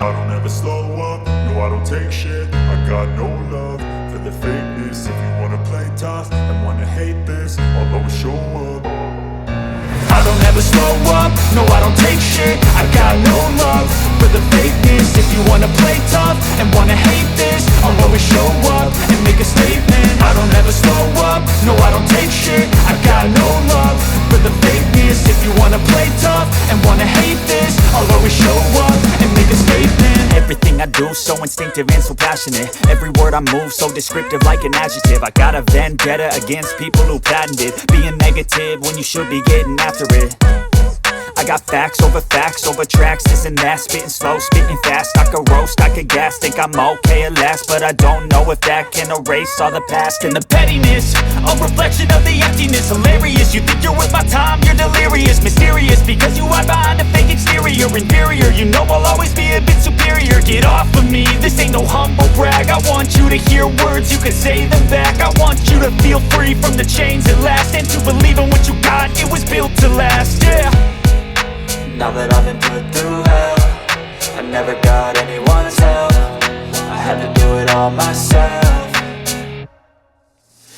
I don't ever slow up, no I don't take shit. I got no love for the fakeness. If you wanna play tough and wanna hate this, I'll always show up. I don't ever slow up, no I don't take shit. I got no love for the fakeness. If you wanna play tough and wanna hate this, I'll always show up and make a statement. I don't ever slow up, no I don't take shit. I got no love for the fakeness. If you wanna play tough and wanna hate this, I'll always show up and make a statement. Everything I do so instinctive and so passionate. Every word I move so descriptive like an adjective. I got a vendetta against people who patented being negative when you should be getting after it. I got facts over tracks, this and that. Spitting slow, spitting fast, I could roast, I could gas. Think I'm okay at last, but I don't know if that can erase all the past. And the pettiness, a reflection of the emptiness. Hilarious, you think you're worth my time, you're delirious. Mysterious, because you hide behind a fake exterior. Inferior, you know I'll always be a bit superior. Get off of me, this ain't no humble brag. I want you to hear words, you can say them back. I want you to feel free from the chains at last, and to believe in what you got, it was built to last, yeah. Now that I've been put through hell, I never got anyone's help. I had to do it all myself.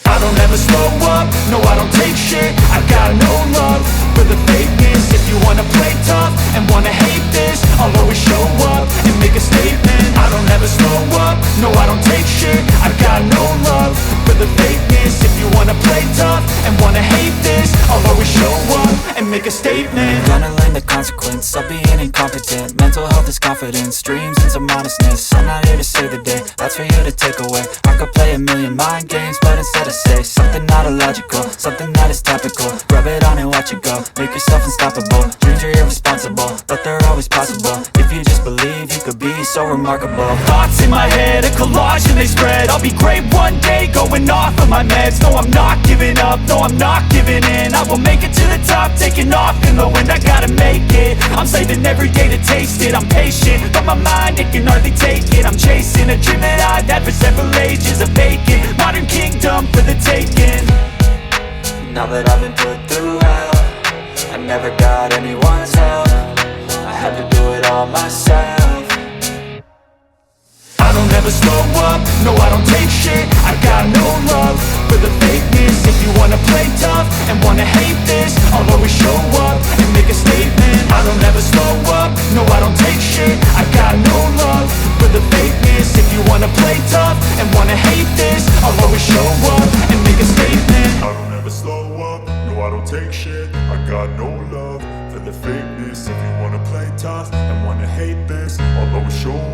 I don't ever slow up, no I don't take shit. I got no love for the fakeness. If you wanna play tough and wanna hate this, I'll always show up and make a statement. I don't ever slow up, no I don't take shit. I got no love for the fakeness. If you wanna play tough and wanna hate this, I'll always show up and make a statement. Gonna learn the consequence of being incompetent. Mental health is confidence, dreams and some honestness. I'm not here to save the day, that's for you to take away. I could play a million mind games, but instead I say something not illogical, something that is topical. Rub it on and watch it go, make yourself unstoppable. Dreams are irresponsible, but they're always possible. If you just believe, you could be so remarkable. Thoughts in my head, a collage and they spread. I'll be great one day, going off of my meds. No, I'm not giving up, no, I'm not giving in. I will make it to the top, taking off in the wind. I gotta make it, I'm saving every day to taste it. I'm patient, but my mind, it can hardly take it. I'm chasing a dream that I've had for several ages. A vacant, modern kingdom for the taking. Now that I've been put through hell, I never got anyone's help. I had to do it all myself. I don't ever slow up, no I don't take shit. I got no love for the fakeness. If you wanna play tough and wanna hate this, I'll always show up and make a statement. I don't ever slow up, no I don't take shit. I got no love for the fakeness. If you wanna play tough and wanna hate this, I'll always show up and make a statement. I don't ever slow up, no I don't take shit. I got no love for the fakeness. If you wanna play tough and wanna hate this, I'll always show up